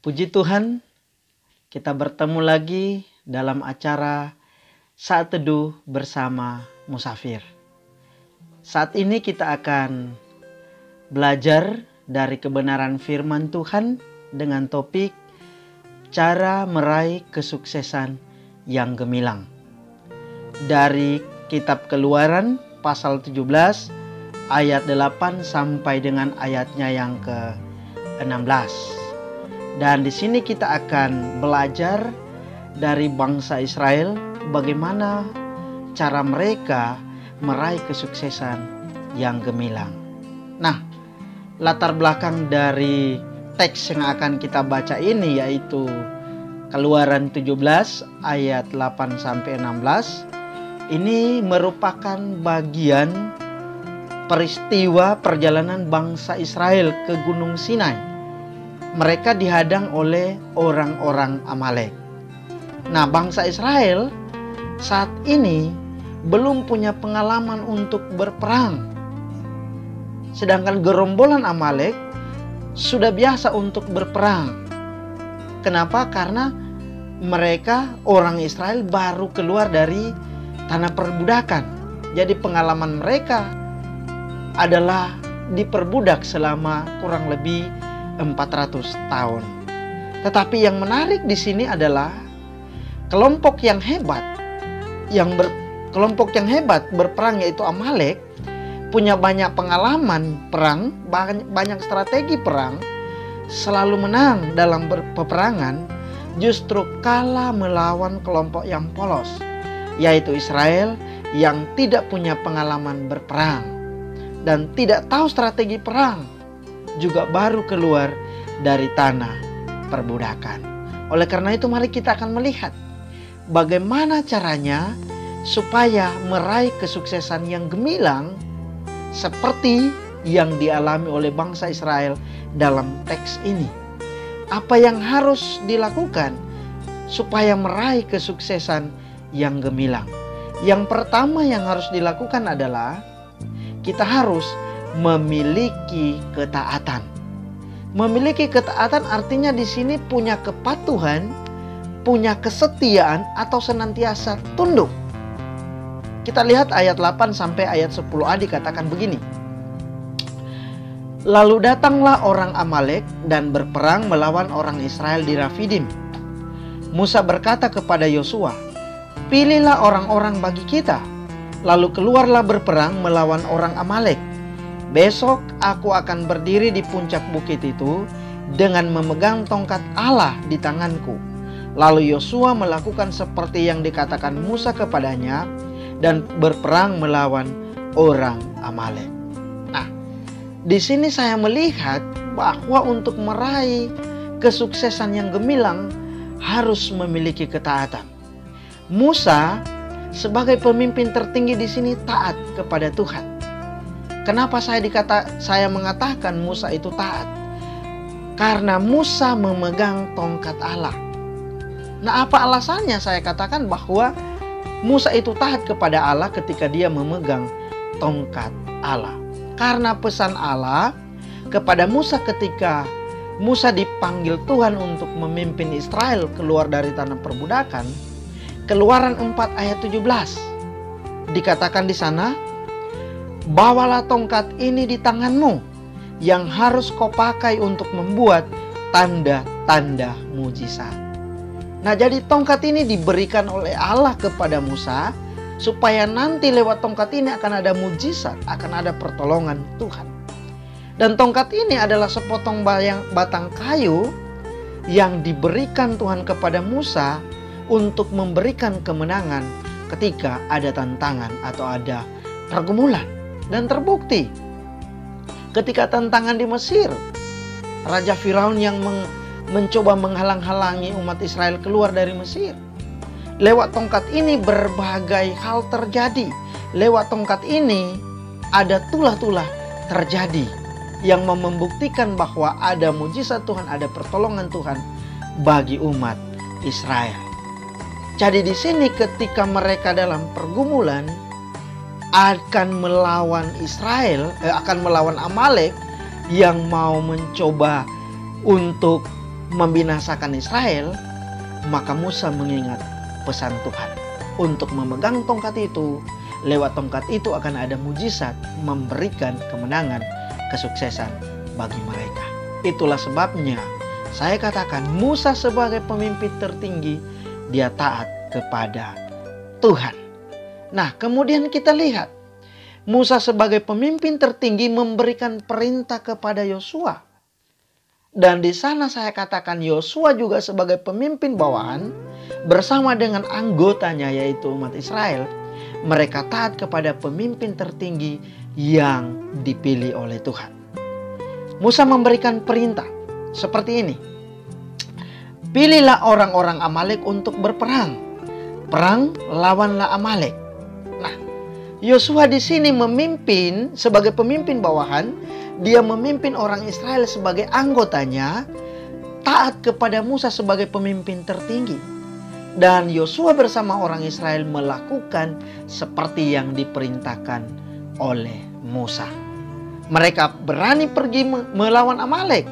Puji Tuhan, kita bertemu lagi dalam acara Saat Teduh bersama Musafir. Saat ini kita akan belajar dari kebenaran firman Tuhan dengan topik cara meraih kesuksesan yang gemilang. Dari kitab Keluaran pasal 17 ayat 8 sampai dengan ayatnya yang ke-16. Dan di sini kita akan belajar dari bangsa Israel bagaimana cara mereka meraih kesuksesan yang gemilang. Nah, latar belakang dari teks yang akan kita baca ini yaitu Keluaran 17 ayat 8 sampai 16. Ini merupakan bagian peristiwa perjalanan bangsa Israel ke Gunung Sinai. Mereka dihadang oleh orang-orang Amalek. Nah, bangsa Israel saat ini belum punya pengalaman untuk berperang. Sedangkan gerombolan Amalek sudah biasa untuk berperang. Kenapa? Karena mereka orang Israel baru keluar dari tanah perbudakan. Jadi pengalaman mereka adalah diperbudak selama kurang lebih 400 tahun. Tetapi yang menarik di sini adalah kelompok yang hebat berperang yaitu Amalek punya banyak pengalaman perang, banyak strategi perang, selalu menang dalam peperangan, justru kalah melawan kelompok yang polos yaitu Israel yang tidak punya pengalaman berperang dan tidak tahu strategi perang, juga baru keluar dari tanah perbudakan. Oleh karena itu mari kita akan melihat bagaimana caranya supaya meraih kesuksesan yang gemilang seperti yang dialami oleh bangsa Israel dalam teks ini. Apa yang harus dilakukan supaya meraih kesuksesan yang gemilang? Yang pertama yang harus dilakukan adalah kita harus memiliki ketaatan. Memiliki ketaatan artinya di sini punya kepatuhan, punya kesetiaan atau senantiasa tunduk. Kita lihat ayat 8 sampai ayat 10a dikatakan begini. Lalu datanglah orang Amalek dan berperang melawan orang Israel di Rafidim. Musa berkata kepada Yosua, "Pilihlah orang-orang bagi kita, lalu keluarlah berperang melawan orang Amalek. Besok aku akan berdiri di puncak bukit itu dengan memegang tongkat Allah di tanganku." Lalu Yosua melakukan seperti yang dikatakan Musa kepadanya dan berperang melawan orang Amalek. Nah, di sini saya melihat bahwa untuk meraih kesuksesan yang gemilang harus memiliki ketaatan. Musa sebagai pemimpin tertinggi di sini taat kepada Tuhan. Kenapa saya mengatakan Musa itu taat? Karena Musa memegang tongkat Allah. Nah, apa alasannya saya katakan bahwa Musa itu taat kepada Allah ketika dia memegang tongkat Allah? Karena pesan Allah kepada Musa ketika Musa dipanggil Tuhan untuk memimpin Israel keluar dari tanah perbudakan, Keluaran 4 ayat 17. Dikatakan di sana, "Bawalah tongkat ini di tanganmu yang harus kau pakai untuk membuat tanda-tanda mujizat." Nah, jadi tongkat ini diberikan oleh Allah kepada Musa supaya nanti lewat tongkat ini akan ada mujizat, akan ada pertolongan Tuhan. Dan tongkat ini adalah sepotong batang kayu yang diberikan Tuhan kepada Musa untuk memberikan kemenangan ketika ada tantangan atau ada pergumulan. Dan terbukti ketika tantangan di Mesir, Raja Firaun yang mencoba menghalang-halangi umat Israel keluar dari Mesir. Lewat tongkat ini berbagai hal terjadi. Lewat tongkat ini ada tulah-tulah terjadi yang membuktikan bahwa ada mujizat Tuhan, ada pertolongan Tuhan bagi umat Israel. Jadi di sini ketika mereka dalam pergumulan akan melawan akan melawan Amalek yang mau mencoba untuk membinasakan Israel, maka Musa mengingat pesan Tuhan untuk memegang tongkat itu. Lewat tongkat itu akan ada mujizat memberikan kemenangan, kesuksesan bagi mereka. Itulah sebabnya saya katakan Musa sebagai pemimpin tertinggi, dia taat kepada Tuhan. Nah, kemudian kita lihat Musa sebagai pemimpin tertinggi memberikan perintah kepada Yosua. Dan di sana saya katakan Yosua juga sebagai pemimpin bawahan bersama dengan anggotanya yaitu umat Israel. Mereka taat kepada pemimpin tertinggi yang dipilih oleh Tuhan. Musa memberikan perintah seperti ini. Pilihlah orang-orang Amalek untuk berperang. Perang lawanlah Amalek. Nah, Yosua di sini memimpin sebagai pemimpin bawahan. Dia memimpin orang Israel sebagai anggotanya, taat kepada Musa sebagai pemimpin tertinggi. Dan Yosua bersama orang Israel melakukan seperti yang diperintahkan oleh Musa. Mereka berani pergi melawan Amalek,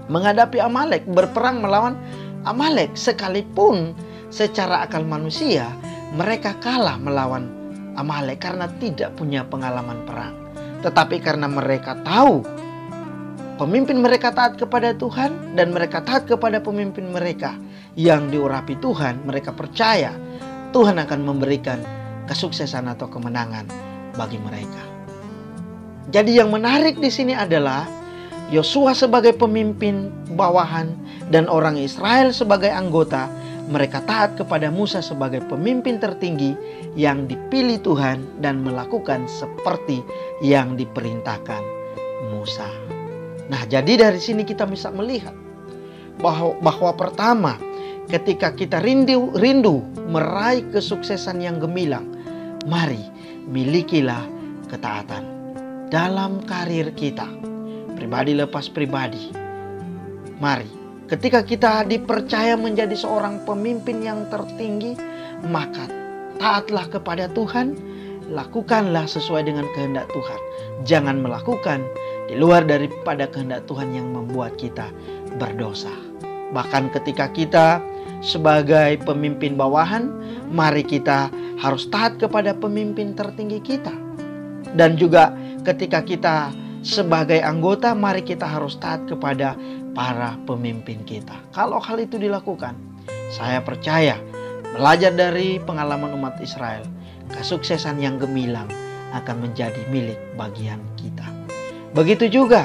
menghadapi Amalek, berperang melawan Amalek. Sekalipun secara akal manusia mereka kalah melawan Amalek karena tidak punya pengalaman perang. Tetapi karena mereka tahu pemimpin mereka taat kepada Tuhan dan mereka taat kepada pemimpin mereka yang diurapi Tuhan, mereka percaya Tuhan akan memberikan kesuksesan atau kemenangan bagi mereka. Jadi yang menarik di sini adalah Yosua sebagai pemimpin bawahan dan orang Israel sebagai anggota, mereka taat kepada Musa sebagai pemimpin tertinggi yang dipilih Tuhan dan melakukan seperti yang diperintahkan Musa. Nah, jadi dari sini kita bisa melihat bahwa pertama, ketika kita rindu meraih kesuksesan yang gemilang, mari milikilah ketaatan dalam karir kita, pribadi lepas pribadi. Mari, ketika kita dipercaya menjadi seorang pemimpin yang tertinggi, maka taatlah kepada Tuhan, lakukanlah sesuai dengan kehendak Tuhan. Jangan melakukan di luar daripada kehendak Tuhan yang membuat kita berdosa. Bahkan ketika kita sebagai pemimpin bawahan, mari kita harus taat kepada pemimpin tertinggi kita. Dan juga ketika kita sebagai anggota, mari kita harus taat kepada para pemimpin kita. Kalau hal itu dilakukan, saya percaya belajar dari pengalaman umat Israel, kesuksesan yang gemilang akan menjadi milik bagian kita. Begitu juga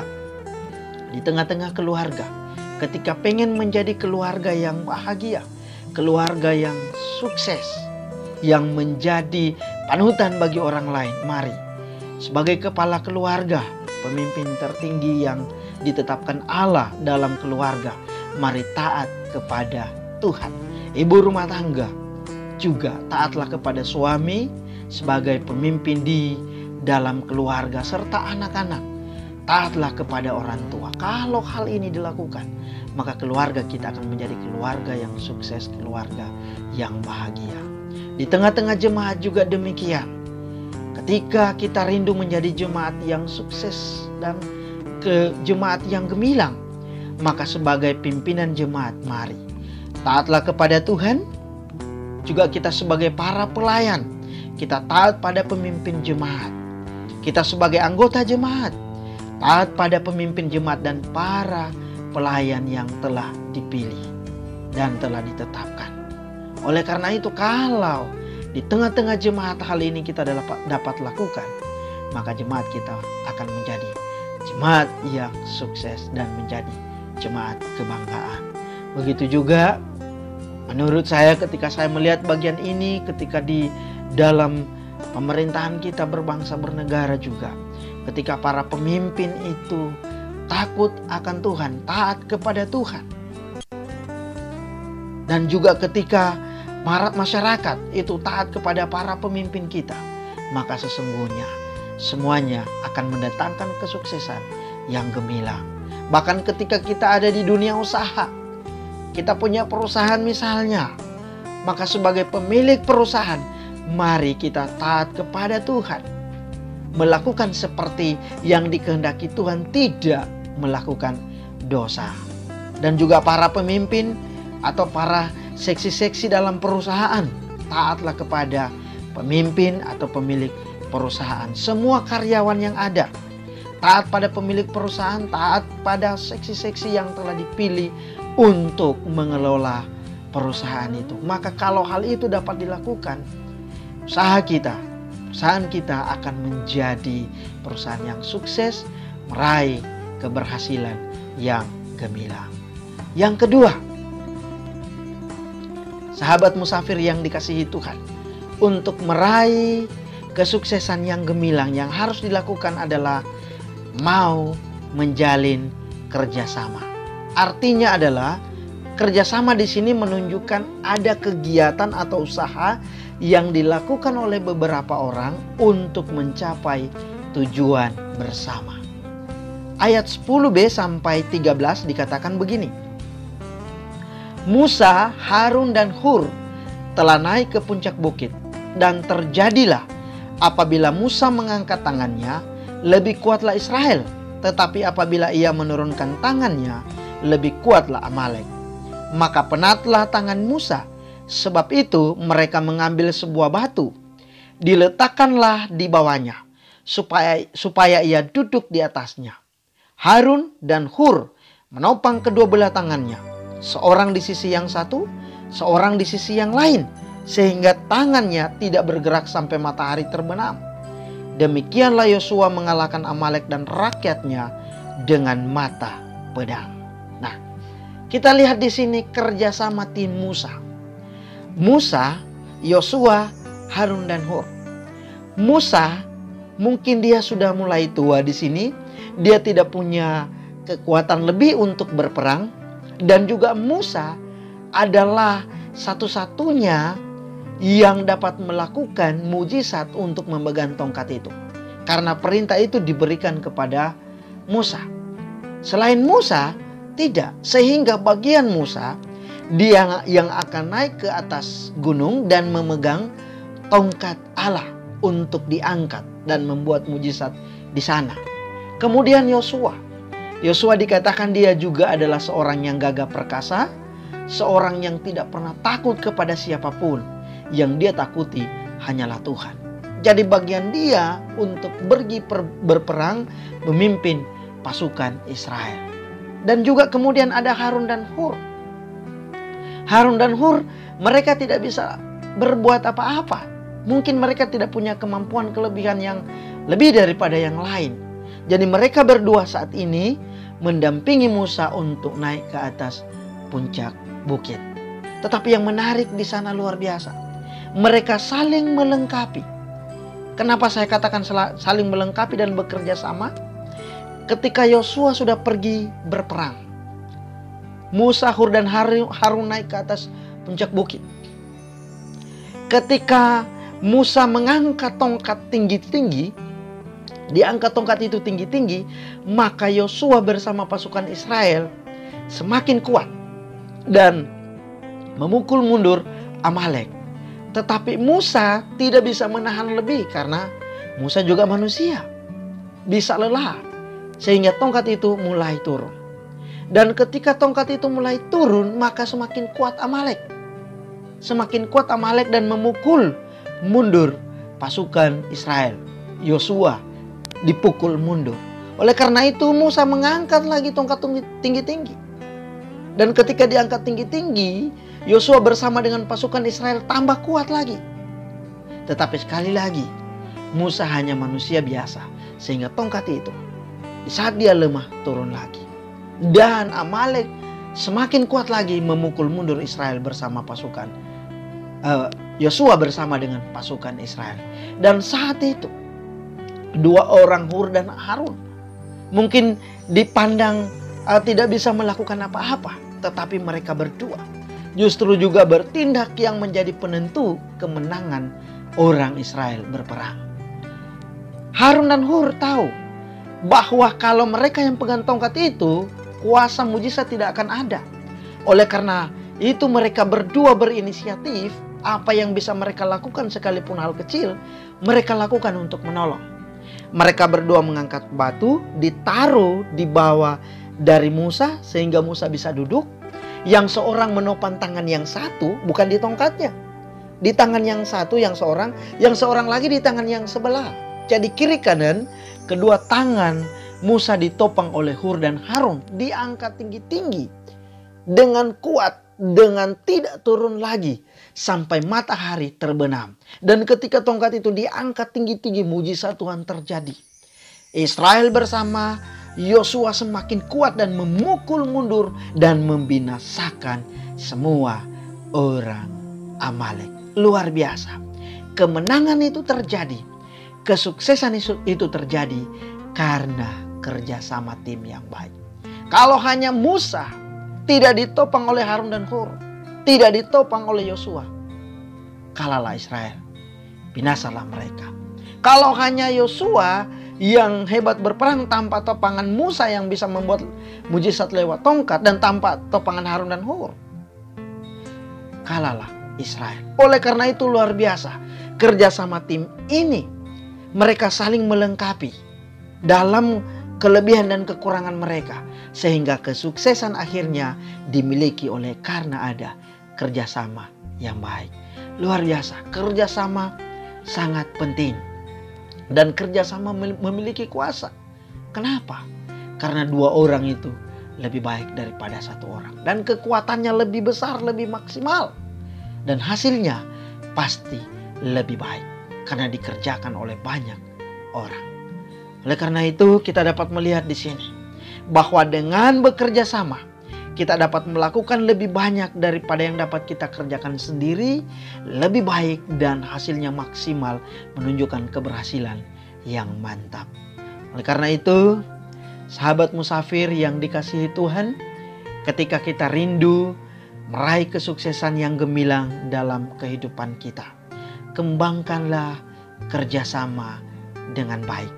di tengah-tengah keluarga. Ketika pengen menjadi keluarga yang bahagia, keluarga yang sukses, yang menjadi panutan bagi orang lain, mari sebagai kepala keluarga, pemimpin tertinggi yang ditetapkan Allah dalam keluarga, mari taat kepada Tuhan. Ibu rumah tangga juga taatlah kepada suami sebagai pemimpin di dalam keluarga serta anak-anak. Taatlah kepada orang tua. Kalau hal ini dilakukan, maka keluarga kita akan menjadi keluarga yang sukses, keluarga yang bahagia. Di tengah-tengah jemaat juga demikian. Ketika kita rindu menjadi jemaat yang sukses dan ke jemaat yang gemilang, maka sebagai pimpinan jemaat, mari taatlah kepada Tuhan. Juga kita sebagai para pelayan, kita taat pada pemimpin jemaat. Kita sebagai anggota jemaat, taat pada pemimpin jemaat dan para pelayan yang telah dipilih dan telah ditetapkan. Oleh karena itu, kalau di tengah-tengah jemaat hal ini kita dapat lakukan, maka jemaat kita akan menjadi jemaat yang sukses dan menjadi jemaat kebanggaan. Begitu juga menurut saya ketika saya melihat bagian ini, ketika di dalam pemerintahan kita berbangsa bernegara juga, ketika para pemimpin itu takut akan Tuhan, taat kepada Tuhan. Dan juga ketika masyarakat itu taat kepada para pemimpin kita, maka sesungguhnya semuanya akan mendatangkan kesuksesan yang gemilang. Bahkan ketika kita ada di dunia usaha, kita punya perusahaan misalnya, maka sebagai pemilik perusahaan, mari kita taat kepada Tuhan. Melakukan seperti yang dikehendaki Tuhan, tidak melakukan dosa. Dan juga para pemimpin atau para seksi-seksi dalam perusahaan, taatlah kepada pemimpin atau pemilik perusahaan. Semua karyawan yang ada taat pada pemilik perusahaan, taat pada seksi-seksi yang telah dipilih untuk mengelola perusahaan itu. Maka kalau hal itu dapat dilakukan, perusahaan kita akan menjadi perusahaan yang sukses, meraih keberhasilan yang gemilang. Yang kedua, sahabat musafir yang dikasihi Tuhan, untuk meraih kesuksesan yang gemilang yang harus dilakukan adalah mau menjalin kerjasama. Artinya adalah kerjasama di sini menunjukkan ada kegiatan atau usaha yang dilakukan oleh beberapa orang untuk mencapai tujuan bersama. Ayat 10b sampai 13 dikatakan begini. Musa, Harun dan Hur telah naik ke puncak bukit, dan terjadilah apabila Musa mengangkat tangannya, lebih kuatlah Israel, tetapi apabila ia menurunkan tangannya, lebih kuatlah Amalek. Maka penatlah tangan Musa, sebab itu mereka mengambil sebuah batu, diletakkanlah di bawahnya, supaya ia duduk di atasnya. Harun dan Hur menopang kedua belah tangannya, seorang di sisi yang satu, seorang di sisi yang lain, sehingga tangannya tidak bergerak sampai matahari terbenam. Demikianlah Yosua mengalahkan Amalek dan rakyatnya dengan mata pedang. Nah, kita lihat di sini kerjasama tim Musa. Musa, Yosua, Harun dan Hur. Musa mungkin dia sudah mulai tua di sini, dia tidak punya kekuatan lebih untuk berperang, dan juga Musa adalah satu-satunya yang dapat melakukan mujizat untuk memegang tongkat itu. Karena perintah itu diberikan kepada Musa. Selain Musa, tidak. Sehingga bagian Musa, dia yang akan naik ke atas gunung dan memegang tongkat Allah untuk diangkat dan membuat mujizat di sana. Kemudian Yosua. Yosua dikatakan dia juga adalah seorang yang gagah perkasa, seorang yang tidak pernah takut kepada siapapun. Yang dia takuti hanyalah Tuhan. Jadi bagian dia untuk pergi berperang, memimpin pasukan Israel. Dan juga kemudian ada Harun dan Hur. Harun dan Hur, mereka tidak bisa berbuat apa-apa. Mungkin mereka tidak punya kemampuan kelebihan yang lebih daripada yang lain. Jadi mereka berdua saat ini mendampingi Musa untuk naik ke atas puncak bukit. Tetapi yang menarik di sana luar biasa. Mereka saling melengkapi. Kenapa saya katakan saling melengkapi dan bekerja sama? Ketika Yosua sudah pergi berperang, Musa, Hur dan Harun naik ke atas puncak bukit. Ketika Musa mengangkat tongkat tinggi-tinggi, diangkat tongkat itu tinggi-tinggi, maka Yosua bersama pasukan Israel semakin kuat dan memukul mundur Amalek. Tetapi Musa tidak bisa menahan lebih karena Musa juga manusia, bisa lelah, sehingga tongkat itu mulai turun. Dan ketika tongkat itu mulai turun, maka semakin kuat Amalek. Semakin kuat Amalek dan memukul mundur pasukan Israel. Yosua dipukul mundur. Oleh karena itu Musa mengangkat lagi tongkat tinggi-tinggi. Dan ketika diangkat tinggi-tinggi, Yosua bersama dengan pasukan Israel tambah kuat lagi. Tetapi sekali lagi, Musa hanya manusia biasa. Sehingga tongkat itu, di saat dia lemah, turun lagi. Dan Amalek semakin kuat lagi memukul mundur Israel bersama pasukan. Yosua bersama dengan pasukan Israel. Dan saat itu, dua orang Hur dan Harun mungkin dipandang tidak bisa melakukan apa-apa. Tetapi mereka berdua justru juga bertindak yang menjadi penentu kemenangan orang Israel berperang. Harun dan Hur tahu bahwa kalau mereka yang pegang tongkat itu, kuasa mujizat tidak akan ada. Oleh karena itu mereka berdua berinisiatif, apa yang bisa mereka lakukan sekalipun hal kecil, mereka lakukan untuk menolong. Mereka berdua mengangkat batu, ditaruh di bawah dari Musa sehingga Musa bisa duduk. Yang seorang menopang tangan yang satu, bukan di tongkatnya. Di tangan yang satu yang seorang lagi di tangan yang sebelah. Jadi kiri kanan, kedua tangan Musa ditopang oleh Hur dan Harun, diangkat tinggi-tinggi dengan kuat, dengan tidak turun lagi sampai matahari terbenam. Dan ketika tongkat itu diangkat tinggi-tinggi, mujizat Tuhan terjadi. Israel bersama Yosua semakin kuat dan memukul mundur dan membinasakan semua orang Amalek. Luar biasa. Kemenangan itu terjadi, kesuksesan itu terjadi karena kerjasama tim yang baik. Kalau hanya Musa tidak ditopang oleh Harun dan Hur, tidak ditopang oleh Yosua, kalahlah Israel, binasalah mereka. Kalau hanya Yosua yang hebat berperang tanpa topangan Musa yang bisa membuat mujizat lewat tongkat dan tanpa topangan Harun dan Hur, kalahlah Israel. Oleh karena itu luar biasa kerjasama tim ini, mereka saling melengkapi dalam kelebihan dan kekurangan mereka, sehingga kesuksesan akhirnya dimiliki oleh karena ada kerjasama yang baik. Luar biasa, kerjasama sangat penting. Dan kerjasama memiliki kuasa. Kenapa? Karena dua orang itu lebih baik daripada satu orang. Dan kekuatannya lebih besar, lebih maksimal. Dan hasilnya pasti lebih baik. Karena dikerjakan oleh banyak orang. Oleh karena itu kita dapat melihat di sini. Bahwa dengan bekerja sama, kita dapat melakukan lebih banyak daripada yang dapat kita kerjakan sendiri, lebih baik dan hasilnya maksimal, menunjukkan keberhasilan yang mantap. Oleh karena itu, sahabat musafir yang dikasihi Tuhan, ketika kita rindu meraih kesuksesan yang gemilang dalam kehidupan kita, kembangkanlah kerjasama dengan baik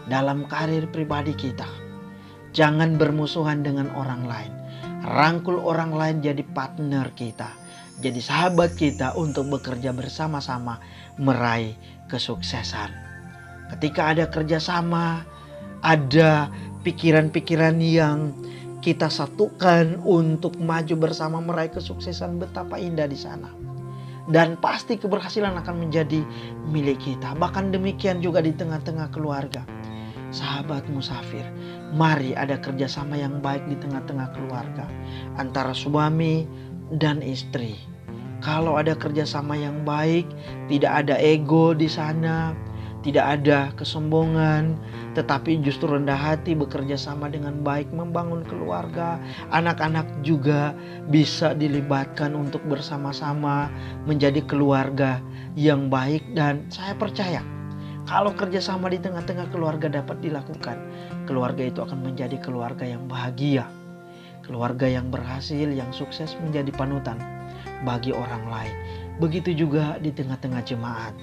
dalam karir pribadi kita. Jangan bermusuhan dengan orang lain. Rangkul orang lain jadi partner kita, jadi sahabat kita untuk bekerja bersama-sama meraih kesuksesan. Ketika ada kerjasama, ada pikiran-pikiran yang kita satukan untuk maju bersama meraih kesuksesan, betapa indah di sana. Dan pasti keberhasilan akan menjadi milik kita. Bahkan demikian juga di tengah-tengah keluarga. Sahabat musafir, mari ada kerjasama yang baik di tengah-tengah keluarga antara suami dan istri. Kalau ada kerjasama yang baik, tidak ada ego di sana, tidak ada kesombongan, tetapi justru rendah hati, bekerja sama dengan baik, membangun keluarga. Anak-anak juga bisa dilibatkan untuk bersama-sama menjadi keluarga yang baik. Dan saya percaya kalau kerjasama di tengah-tengah keluarga dapat dilakukan, keluarga itu akan menjadi keluarga yang bahagia. Keluarga yang berhasil, yang sukses menjadi panutan bagi orang lain. Begitu juga di tengah-tengah jemaat.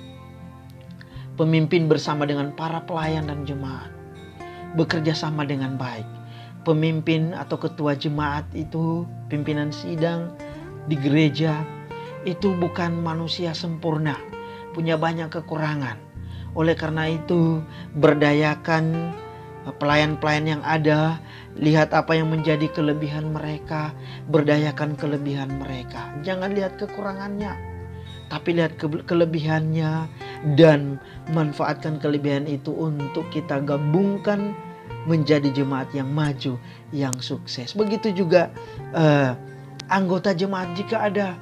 Pemimpin bersama dengan para pelayan dan jemaat bekerja sama dengan baik. Pemimpin atau ketua jemaat itu, pimpinan sidang di gereja, itu bukan manusia sempurna, punya banyak kekurangan. Oleh karena itu, berdayakan pelayan-pelayan yang ada, lihat apa yang menjadi kelebihan mereka, berdayakan kelebihan mereka. Jangan lihat kekurangannya, tapi lihat kelebihannya dan manfaatkan kelebihan itu untuk kita gabungkan menjadi jemaat yang maju, yang sukses. Begitu juga anggota jemaat, jika ada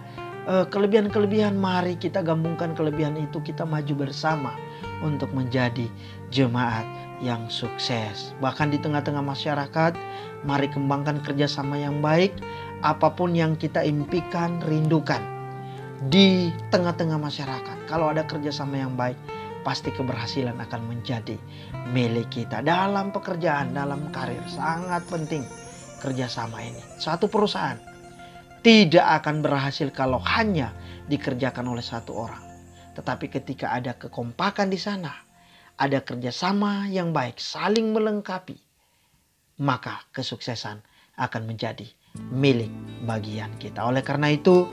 kelebihan-kelebihan, mari kita gabungkan kelebihan itu, kita maju bersama untuk menjadi jemaat yang sukses. Bahkan di tengah-tengah masyarakat, mari kembangkan kerjasama yang baik. Apapun yang kita impikan, rindukan di tengah-tengah masyarakat. Kalau ada kerjasama yang baik, pasti keberhasilan akan menjadi milik kita. Dalam pekerjaan, dalam karir, sangat penting kerjasama ini. Satu perusahaan tidak akan berhasil kalau hanya dikerjakan oleh satu orang. Tetapi ketika ada kekompakan di sana, ada kerjasama yang baik, saling melengkapi, maka kesuksesan akan menjadi milik bagian kita. Oleh karena itu,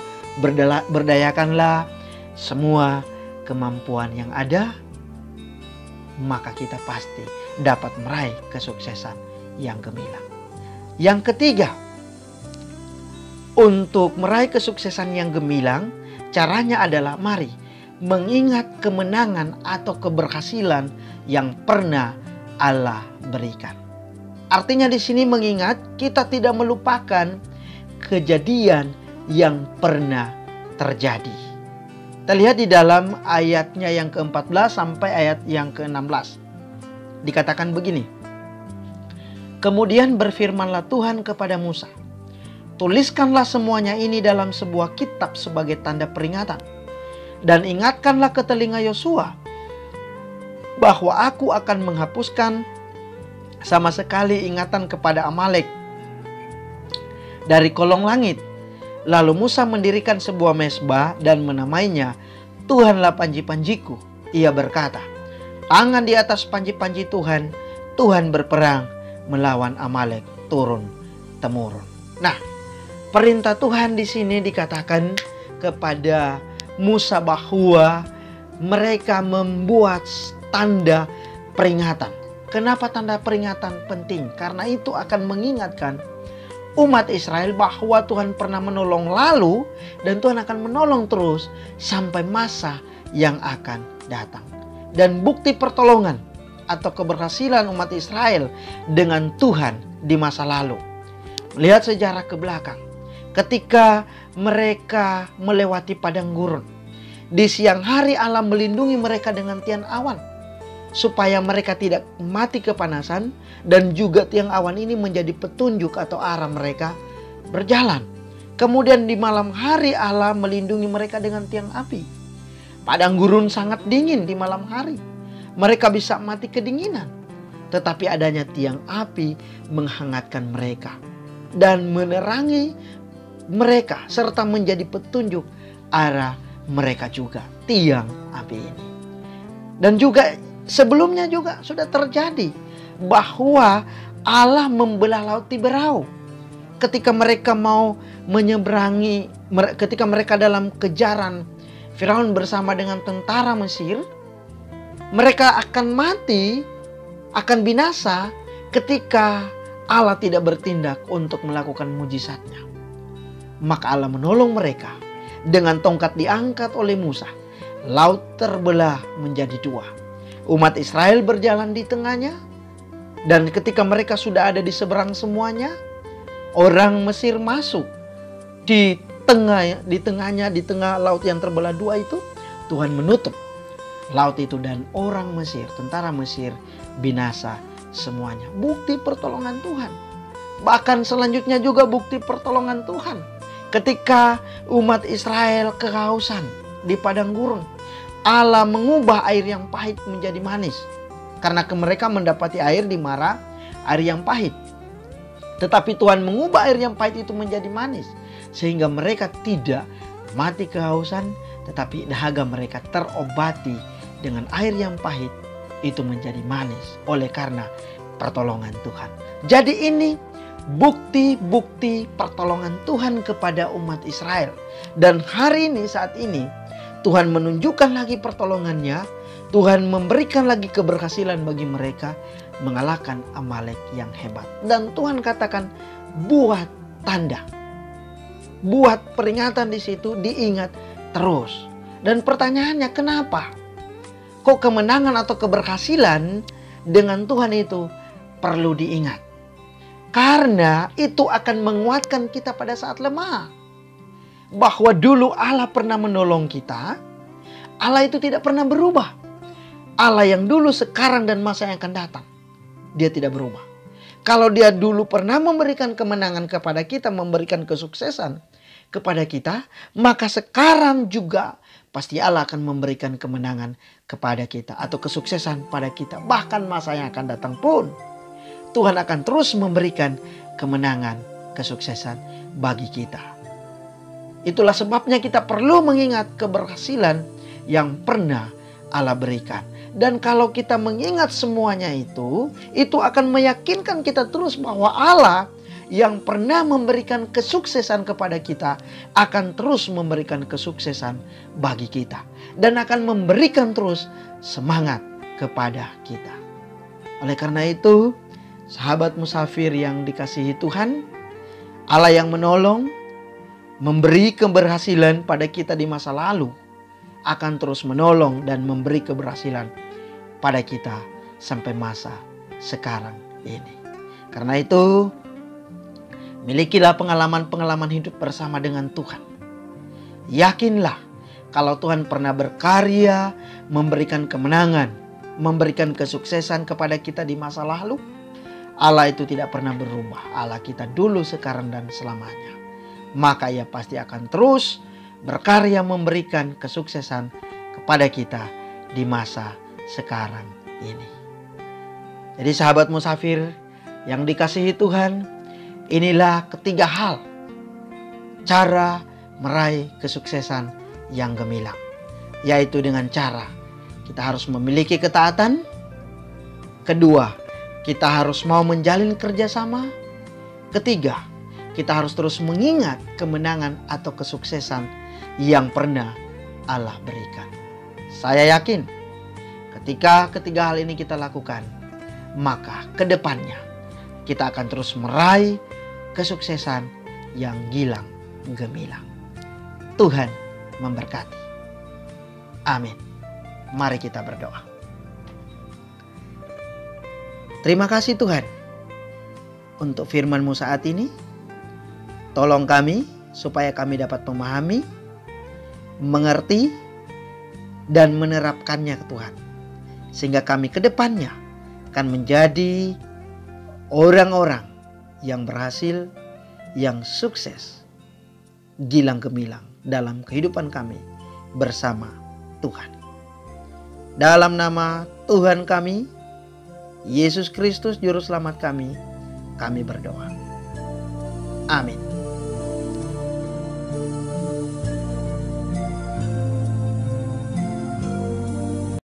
berdayakanlah semua kemampuan yang ada, maka kita pasti dapat meraih kesuksesan yang gemilang. Yang ketiga, untuk meraih kesuksesan yang gemilang, caranya adalah mari mengingat kemenangan atau keberhasilan yang pernah Allah berikan. Artinya di sini mengingat, kita tidak melupakan kejadian yang pernah terjadi. Kita lihat di dalam ayatnya yang ke-14 sampai ayat yang ke-16. Dikatakan begini. Kemudian berfirmanlah Tuhan kepada Musa, tuliskanlah semuanya ini dalam sebuah kitab sebagai tanda peringatan. Dan ingatkanlah ke telinga Yosua bahwa aku akan menghapuskan sama sekali ingatan kepada Amalek dari kolong langit. Lalu Musa mendirikan sebuah mezbah dan menamainya Tuhanlah panji-panjiku. Ia berkata, tangan di atas panji-panji Tuhan, Tuhan berperang melawan Amalek turun-temurun. Nah, perintah Tuhan di sini dikatakan kepada Musa bahwa mereka membuat tanda peringatan. Kenapa tanda peringatan penting? Karena itu akan mengingatkan umat Israel bahwa Tuhan pernah menolong lalu dan Tuhan akan menolong terus sampai masa yang akan datang. Dan bukti pertolongan atau keberhasilan umat Israel dengan Tuhan di masa lalu. Lihat sejarah ke belakang. Ketika mereka melewati padang gurun, di siang hari Allah melindungi mereka dengan tiang awan supaya mereka tidak mati kepanasan, dan juga tiang awan ini menjadi petunjuk atau arah mereka berjalan. Kemudian di malam hari Allah melindungi mereka dengan tiang api. Padang gurun sangat dingin di malam hari, mereka bisa mati kedinginan, tetapi adanya tiang api menghangatkan mereka dan menerangi mereka serta menjadi petunjuk arah mereka juga, tiang api ini. Dan juga sebelumnya juga sudah terjadi bahwa Allah membelah laut Tiberau ketika mereka mau menyeberangi, ketika mereka dalam kejaran Firaun bersama dengan tentara Mesir. Mereka akan mati, akan binasa ketika Allah tidak bertindak untuk melakukan mujizatnya. Maka Allah menolong mereka dengan tongkat diangkat oleh Musa. Laut terbelah menjadi dua. Umat Israel berjalan di tengahnya. Dan ketika mereka sudah ada di seberang semuanya, orang Mesir masuk di tengah laut yang terbelah dua itu. Tuhan menutup laut itu dan orang Mesir, tentara Mesir binasa semuanya. Bukti pertolongan Tuhan. Bahkan selanjutnya juga bukti pertolongan Tuhan. Ketika umat Israel kehausan di padang gurun, Allah mengubah air yang pahit menjadi manis. Karena mereka mendapati air di Mara, air yang pahit. Tetapi Tuhan mengubah air yang pahit itu menjadi manis. Sehingga mereka tidak mati kehausan, tetapi dahaga mereka terobati dengan air yang pahit itu menjadi manis oleh karena pertolongan Tuhan. Jadi ini bukti-bukti pertolongan Tuhan kepada umat Israel. Dan hari ini, saat ini, Tuhan menunjukkan lagi pertolongannya. Tuhan memberikan lagi keberhasilan bagi mereka mengalahkan Amalek yang hebat. Dan Tuhan katakan, buat tanda, buat peringatan di situ, diingat terus. Dan pertanyaannya, kenapa? Kok kemenangan atau keberhasilan dengan Tuhan itu perlu diingat? Karena itu akan menguatkan kita pada saat lemah. Bahwa dulu Allah pernah menolong kita. Allah itu tidak pernah berubah. Allah yang dulu, sekarang, dan masa yang akan datang. Dia tidak berubah. Kalau dia dulu pernah memberikan kemenangan kepada kita, memberikan kesuksesan kepada kita, maka sekarang juga pasti Allah akan memberikan kemenangan kepada kita atau kesuksesan pada kita. Bahkan masa yang akan datang pun Tuhan akan terus memberikan kemenangan, kesuksesan bagi kita. Itulah sebabnya kita perlu mengingat keberhasilan yang pernah Allah berikan. Dan kalau kita mengingat semuanya itu akan meyakinkan kita terus bahwa Allah yang pernah memberikan kesuksesan kepada kita akan terus memberikan kesuksesan bagi kita. Dan akan memberikan terus semangat kepada kita. Oleh karena itu, Sahabat musafir yang dikasihi Tuhan, Allah yang menolong, memberi keberhasilan pada kita di masa lalu, akan terus menolong dan memberi keberhasilan pada kita sampai masa sekarang ini. Karena itu, milikilah pengalaman-pengalaman hidup bersama dengan Tuhan. Yakinlah kalau Tuhan pernah berkarya, memberikan kemenangan, memberikan kesuksesan kepada kita di masa lalu, Allah itu tidak pernah berubah. Allah kita dulu, sekarang, dan selamanya. Maka Ia pasti akan terus berkarya memberikan kesuksesan kepada kita di masa sekarang ini. Jadi sahabat musafir yang dikasihi Tuhan, inilah ketiga hal cara meraih kesuksesan yang gemilang. Yaitu dengan cara kita harus memiliki ketaatan. Kedua, kita harus mau menjalin kerjasama. Ketiga, kita harus terus mengingat kemenangan atau kesuksesan yang pernah Allah berikan. Saya yakin ketika ketiga hal ini kita lakukan, maka ke depannya kita akan terus meraih kesuksesan yang gilang gemilang. Tuhan memberkati. Amin. Mari kita berdoa. Terima kasih Tuhan untuk firman-Mu saat ini. Tolong kami supaya kami dapat memahami, mengerti, dan menerapkannya Tuhan. Sehingga kami ke depannya akan menjadi orang-orang yang berhasil, yang sukses, gilang gemilang dalam kehidupan kami bersama Tuhan. Dalam nama Tuhan kami, Yesus Kristus Juru Selamat kami berdoa. Amin.